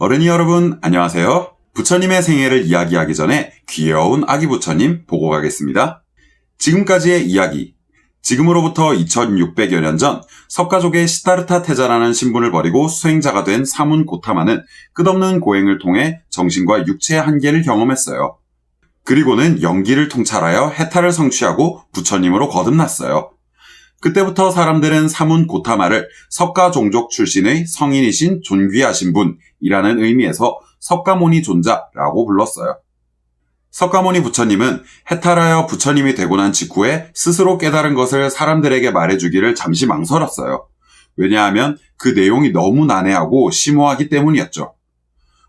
어른이 여러분, 안녕하세요. 부처님의 생애를 이야기하기 전에 귀여운 아기 부처님 보고 가겠습니다. 지금까지의 이야기. 지금으로부터 2600여 년 전 석가족의 시타르타 태자라는 신분을 버리고 수행자가 된 사문 고타마는 끝없는 고행을 통해 정신과 육체의 한계를 경험했어요. 그리고는 영기를 통찰하여 해탈을 성취하고 부처님으로 거듭났어요. 그때부터 사람들은 사문 고타마를 석가종족 출신의 성인이신 존귀하신 분이라는 의미에서 석가모니 존자라고 불렀어요. 석가모니 부처님은 해탈하여 부처님이 되고 난 직후에 스스로 깨달은 것을 사람들에게 말해주기를 잠시 망설였어요. 왜냐하면 그 내용이 너무 난해하고 심오하기 때문이었죠.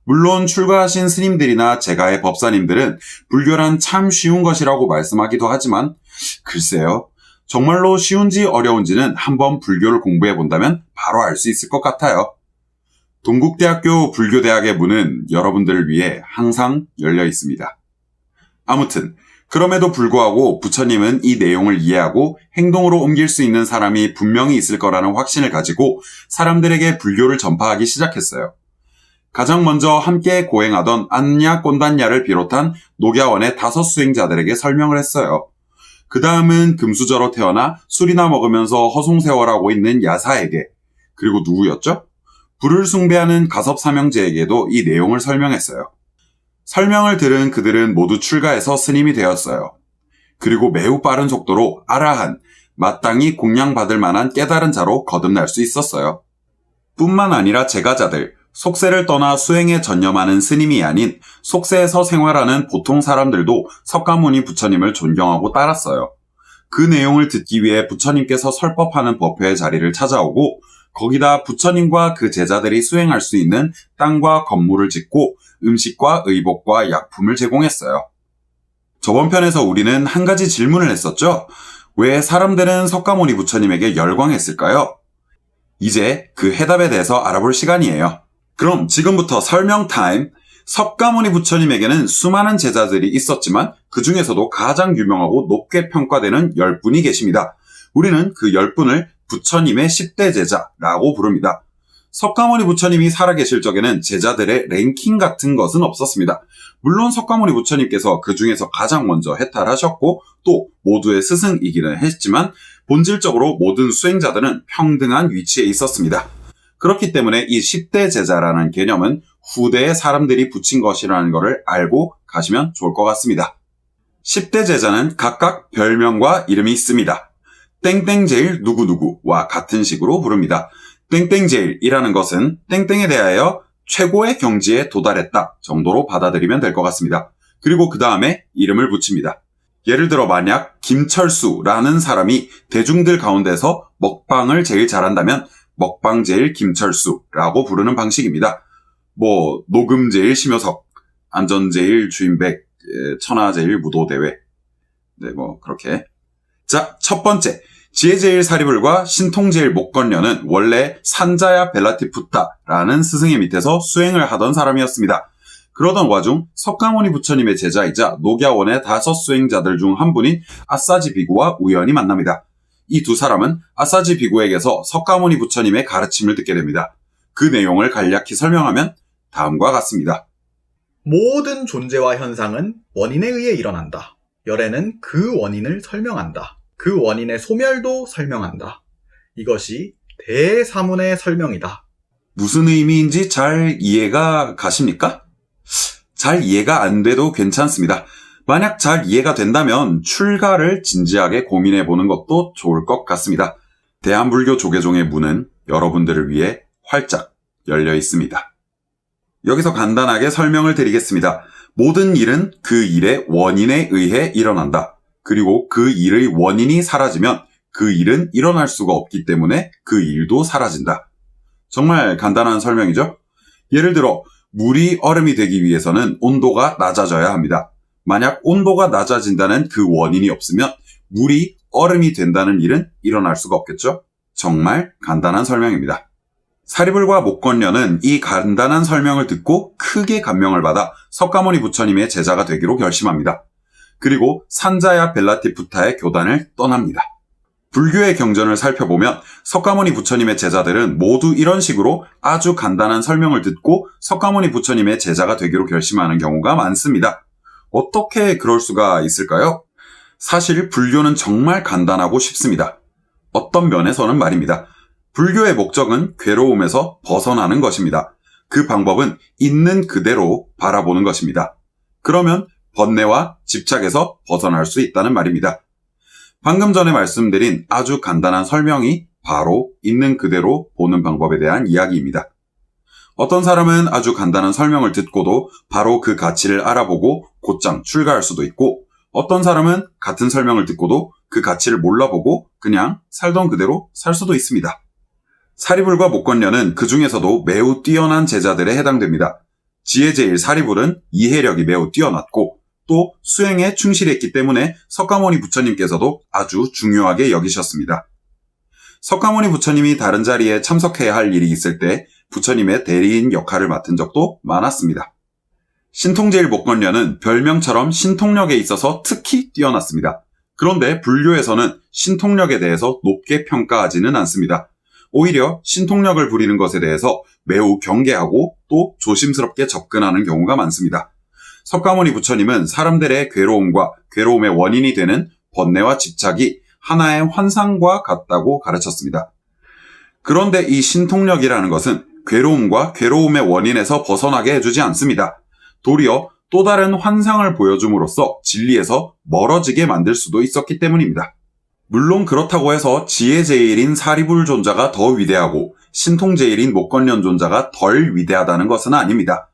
물론 출가하신 스님들이나 제가의 법사님들은 불교란 참 쉬운 것이라고 말씀하기도 하지만 글쎄요. 정말로 쉬운지 어려운지는 한번 불교를 공부해본다면 바로 알 수 있을 것 같아요. 동국대학교 불교대학의 문은 여러분들을 위해 항상 열려 있습니다. 아무튼 그럼에도 불구하고 부처님은 이 내용을 이해하고 행동으로 옮길 수 있는 사람이 분명히 있을 거라는 확신을 가지고 사람들에게 불교를 전파하기 시작했어요. 가장 먼저 함께 고행하던 안냐 꼰단냐를 비롯한 녹야원의 5 수행자들에게 설명을 했어요. 그 다음은 금수저로 태어나 술이나 먹으면서 허송세월하고 있는 야사에게, 그리고 누구였죠? 불을 숭배하는 가섭사명제에게도 이 내용을 설명했어요. 설명을 들은 그들은 모두 출가해서 스님이 되었어요. 그리고 매우 빠른 속도로 아라한, 마땅히 공양받을 만한 깨달은 자로 거듭날 수 있었어요. 뿐만 아니라 제가자들, 속세를 떠나 수행에 전념하는 스님이 아닌 속세에서 생활하는 보통 사람들도 석가모니 부처님을 존경하고 따랐어요. 그 내용을 듣기 위해 부처님께서 설법하는 법회의 자리를 찾아오고 거기다 부처님과 그 제자들이 수행할 수 있는 땅과 건물을 짓고 음식과 의복과 약품을 제공했어요. 저번 편에서 우리는 한 가지 질문을 했었죠. 왜 사람들은 석가모니 부처님에게 열광했을까요? 이제 그 해답에 대해서 알아볼 시간이에요. 그럼 지금부터 설명 타임. 석가모니 부처님에게는 수많은 제자들이 있었지만 그 중에서도 가장 유명하고 높게 평가되는 10분이 계십니다. 우리는 그 10분을 부처님의 10대 제자라고 부릅니다. 석가모니 부처님이 살아계실 적에는 제자들의 랭킹 같은 것은 없었습니다. 물론 석가모니 부처님께서 그 중에서 가장 먼저 해탈하셨고 또 모두의 스승이기는 했지만 본질적으로 모든 수행자들은 평등한 위치에 있었습니다. 그렇기 때문에 이 10대 제자라는 개념은 후대에 사람들이 붙인 것이라는 것을 알고 가시면 좋을 것 같습니다. 10대 제자는 각각 별명과 이름이 있습니다. 땡땡제일 누구누구와 같은 식으로 부릅니다. 땡땡제일이라는 것은 땡땡에 대하여 최고의 경지에 도달했다 정도로 받아들이면 될 것 같습니다. 그리고 그 다음에 이름을 붙입니다. 예를 들어 만약 김철수라는 사람이 대중들 가운데서 먹방을 제일 잘한다면 먹방제일 김철수라고 부르는 방식입니다. 녹음제일 심효석, 안전제일 주인백, 천하제일 무도대회. 네, 그렇게. 자, 첫 번째. 지혜제일 사리불과 신통제일 목건녀는 원래 산자야 벨라티푸타라는 스승의 밑에서 수행을 하던 사람이었습니다. 그러던 와중 석가모니 부처님의 제자이자 녹야원의 5 수행자들 중 한 분인 아사지 비구와 우연히 만납니다. 이 두 사람은 아사지 비구에게서 석가모니 부처님의 가르침을 듣게 됩니다. 그 내용을 간략히 설명하면 다음과 같습니다. 모든 존재와 현상은 원인에 의해 일어난다. 열애는 그 원인을 설명한다. 그 원인의 소멸도 설명한다. 이것이 대사문의 설명이다. 무슨 의미인지 잘 이해가 가십니까? 잘 이해가 안 돼도 괜찮습니다. 만약 잘 이해가 된다면 출가를 진지하게 고민해보는 것도 좋을 것 같습니다. 대한불교 조계종의 문은 여러분들을 위해 활짝 열려 있습니다. 여기서 간단하게 설명을 드리겠습니다. 모든 일은 그 일의 원인에 의해 일어난다. 그리고 그 일의 원인이 사라지면 그 일은 일어날 수가 없기 때문에 그 일도 사라진다. 정말 간단한 설명이죠? 예를 들어 물이 얼음이 되기 위해서는 온도가 낮아져야 합니다. 만약 온도가 낮아진다는 그 원인이 없으면 물이 얼음이 된다는 일은 일어날 수가 없겠죠? 정말 간단한 설명입니다. 사리불과 목건녀는 이 간단한 설명을 듣고 크게 감명을 받아 석가모니 부처님의 제자가 되기로 결심합니다. 그리고 산자야 벨라티푸타의 교단을 떠납니다. 불교의 경전을 살펴보면 석가모니 부처님의 제자들은 모두 이런 식으로 아주 간단한 설명을 듣고 석가모니 부처님의 제자가 되기로 결심하는 경우가 많습니다. 어떻게 그럴 수가 있을까요? 사실 불교는 정말 간단하고 쉽습니다. 어떤 면에서는 말입니다. 불교의 목적은 괴로움에서 벗어나는 것입니다. 그 방법은 있는 그대로 바라보는 것입니다. 그러면 번뇌와 집착에서 벗어날 수 있다는 말입니다. 방금 전에 말씀드린 아주 간단한 설명이 바로 있는 그대로 보는 방법에 대한 이야기입니다. 어떤 사람은 아주 간단한 설명을 듣고도 바로 그 가치를 알아보고 곧장 출가할 수도 있고, 어떤 사람은 같은 설명을 듣고도 그 가치를 몰라보고 그냥 살던 그대로 살 수도 있습니다. 사리불과 목건녀는 그 중에서도 매우 뛰어난 제자들에 해당됩니다. 지혜제일 사리불은 이해력이 매우 뛰어났고 또 수행에 충실했기 때문에 석가모니 부처님께서도 아주 중요하게 여기셨습니다. 석가모니 부처님이 다른 자리에 참석해야 할 일이 있을 때 부처님의 대리인 역할을 맡은 적도 많았습니다. 신통제일 목건녀는 별명처럼 신통력에 있어서 특히 뛰어났습니다. 그런데 불교에서는 신통력에 대해서 높게 평가하지는 않습니다. 오히려 신통력을 부리는 것에 대해서 매우 경계하고 또 조심스럽게 접근하는 경우가 많습니다. 석가모니 부처님은 사람들의 괴로움과 괴로움의 원인이 되는 번뇌와 집착이 하나의 환상과 같다고 가르쳤습니다. 그런데 이 신통력이라는 것은 괴로움과 괴로움의 원인에서 벗어나게 해주지 않습니다. 도리어 또 다른 환상을 보여줌으로써 진리에서 멀어지게 만들 수도 있었기 때문입니다. 물론 그렇다고 해서 지혜제일인 사리불존자가 더 위대하고 신통제일인 목건련존자가 덜 위대하다는 것은 아닙니다.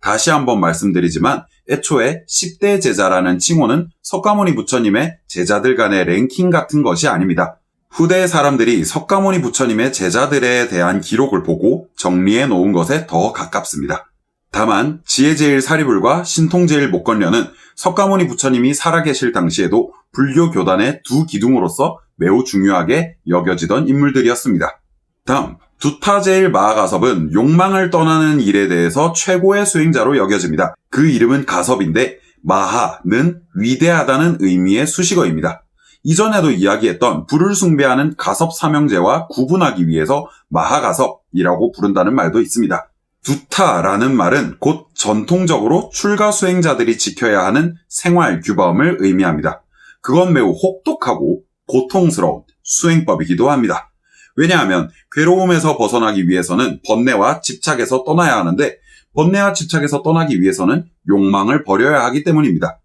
다시 한번 말씀드리지만 애초에 10대 제자라는 칭호는 석가모니 부처님의 제자들 간의 랭킹 같은 것이 아닙니다. 후대 사람들이 석가모니 부처님의 제자들에 대한 기록을 보고 정리해 놓은 것에 더 가깝습니다. 다만 지혜제일 사리불과 신통제일 목건련은 석가모니 부처님이 살아계실 당시에도 불교 교단의 두 기둥으로서 매우 중요하게 여겨지던 인물들이었습니다. 다음, 두타제일 마하가섭은 욕망을 떠나는 일에 대해서 최고의 수행자로 여겨집니다. 그 이름은 가섭인데 마하는 위대하다는 의미의 수식어입니다. 이전에도 이야기했던 불을 숭배하는 가섭 삼형제와 구분하기 위해서 마하가섭이라고 부른다는 말도 있습니다. 두타라는 말은 곧 전통적으로 출가 수행자들이 지켜야 하는 생활 규범을 의미합니다. 그건 매우 혹독하고 고통스러운 수행법이기도 합니다. 왜냐하면 괴로움에서 벗어나기 위해서는 번뇌와 집착에서 떠나야 하는데 번뇌와 집착에서 떠나기 위해서는 욕망을 버려야 하기 때문입니다.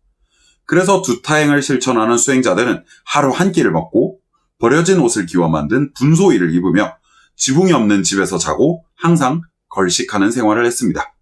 그래서 두타행을 실천하는 수행자들은 하루 한 끼를 먹고 버려진 옷을 기워 만든 분소일을 입으며 지붕이 없는 집에서 자고 항상 걸식하는 생활을 했습니다.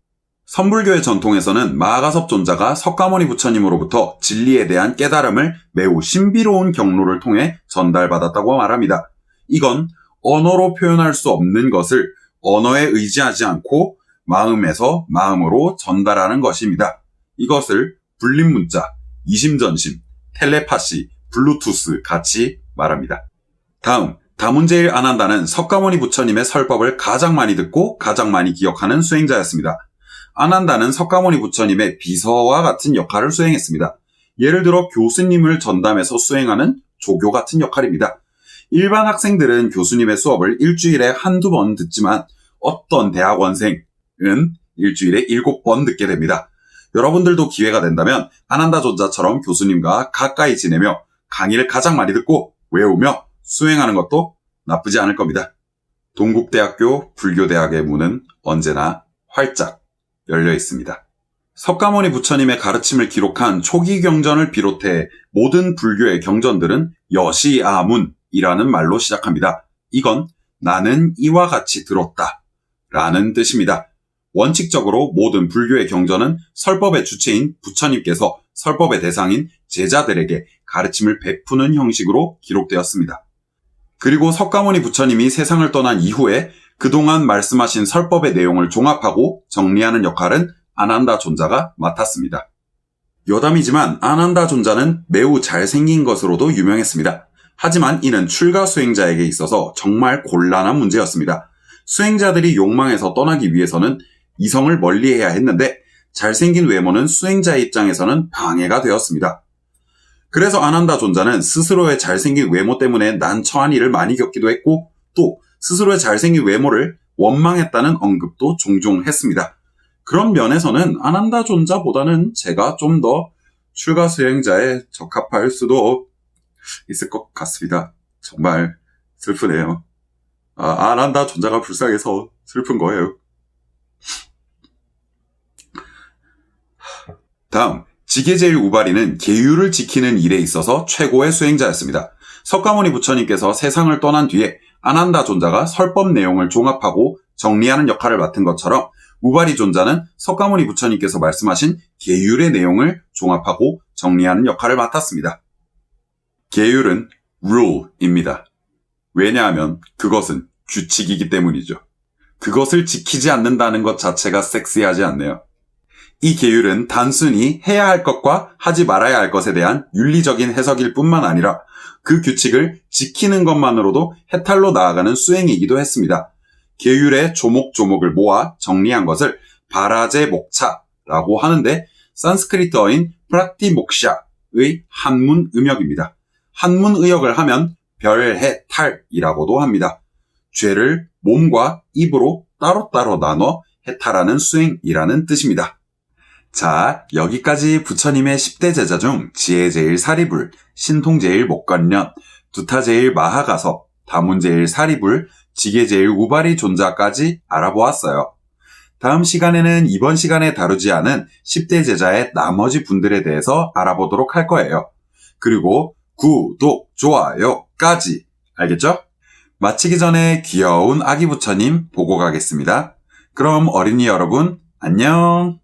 선불교의 전통에서는 마하가섭 존자가 석가모니 부처님으로부터 진리에 대한 깨달음을 매우 신비로운 경로를 통해 전달받았다고 말합니다. 이건 언어로 표현할 수 없는 것을 언어에 의지하지 않고 마음에서 마음으로 전달하는 것입니다. 이것을 불림문자, 이심전심, 텔레파시, 블루투스 같이 말합니다. 다음, 다문제일 아난다는 석가모니 부처님의 설법을 가장 많이 듣고 가장 많이 기억하는 수행자였습니다. 아난다는 석가모니 부처님의 비서와 같은 역할을 수행했습니다. 예를 들어 교수님을 전담해서 수행하는 조교 같은 역할입니다. 일반 학생들은 교수님의 수업을 일주일에 한두 번 듣지만 어떤 대학원생은 일주일에 7번 듣게 됩니다. 여러분들도 기회가 된다면 아난다 존자처럼 교수님과 가까이 지내며 강의를 가장 많이 듣고 외우며 수행하는 것도 나쁘지 않을 겁니다. 동국대학교 불교대학의 문은 언제나 활짝 열려 있습니다. 석가모니 부처님의 가르침을 기록한 초기 경전을 비롯해 모든 불교의 경전들은 여시아문이라는 말로 시작합니다. 이건 나는 이와 같이 들었다 라는 뜻입니다. 원칙적으로 모든 불교의 경전은 설법의 주체인 부처님께서 설법의 대상인 제자들에게 가르침을 베푸는 형식으로 기록되었습니다. 그리고 석가모니 부처님이 세상을 떠난 이후에 그동안 말씀하신 설법의 내용을 종합하고 정리하는 역할은 아난다 존자가 맡았습니다. 여담이지만 아난다 존자는 매우 잘생긴 것으로도 유명했습니다. 하지만 이는 출가 수행자에게 있어서 정말 곤란한 문제였습니다. 수행자들이 욕망에서 떠나기 위해서는 이성을 멀리해야 했는데 잘생긴 외모는 수행자의 입장에서는 방해가 되었습니다. 그래서 안한다 존자는 스스로의 잘생긴 외모 때문에 난처한 일을 많이 겪기도 했고 또 스스로의 잘생긴 외모를 원망했다는 언급도 종종 했습니다. 그런 면에서는 안한다 존자보다는 제가 좀 더 출가 수행자에 적합할 수도 있을 것 같습니다. 정말 슬프네요. 안한다 존자가 불쌍해서 슬픈 거예요. 다음, 지계제일 우바리는 계율을 지키는 일에 있어서 최고의 수행자였습니다. 석가모니 부처님께서 세상을 떠난 뒤에 안한다 존자가 설법 내용을 종합하고 정리하는 역할을 맡은 것처럼 우바리 존자는 석가모니 부처님께서 말씀하신 계율의 내용을 종합하고 정리하는 역할을 맡았습니다. 계율은 rule입니다. 왜냐하면 그것은 규칙이기 때문이죠. 그것을 지키지 않는다는 것 자체가 섹시하지 않네요. 이 계율은 단순히 해야 할 것과 하지 말아야 할 것에 대한 윤리적인 해석일 뿐만 아니라 그 규칙을 지키는 것만으로도 해탈로 나아가는 수행이기도 했습니다. 계율의 조목조목을 모아 정리한 것을 바라제 목차라고 하는데 산스크리트어인 프라티목샤의 한문 음역입니다. 한문 의역을 하면 별해탈이라고도 합니다. 죄를 몸과 입으로 따로따로 나눠 해탈하는 수행이라는 뜻입니다. 자, 여기까지 부처님의 10대 제자 중 지혜제일 사리불, 신통제일 목건련, 두타제일 마하가섭, 다문제일 사리불, 지계제일 우바리 존자까지 알아보았어요. 다음 시간에는 이번 시간에 다루지 않은 10대 제자의 나머지 분들에 대해서 알아보도록 할 거예요. 그리고 구독, 좋아요까지. 알겠죠? 마치기 전에 귀여운 아기 부처님 보고 가겠습니다. 그럼 어린이 여러분, 안녕!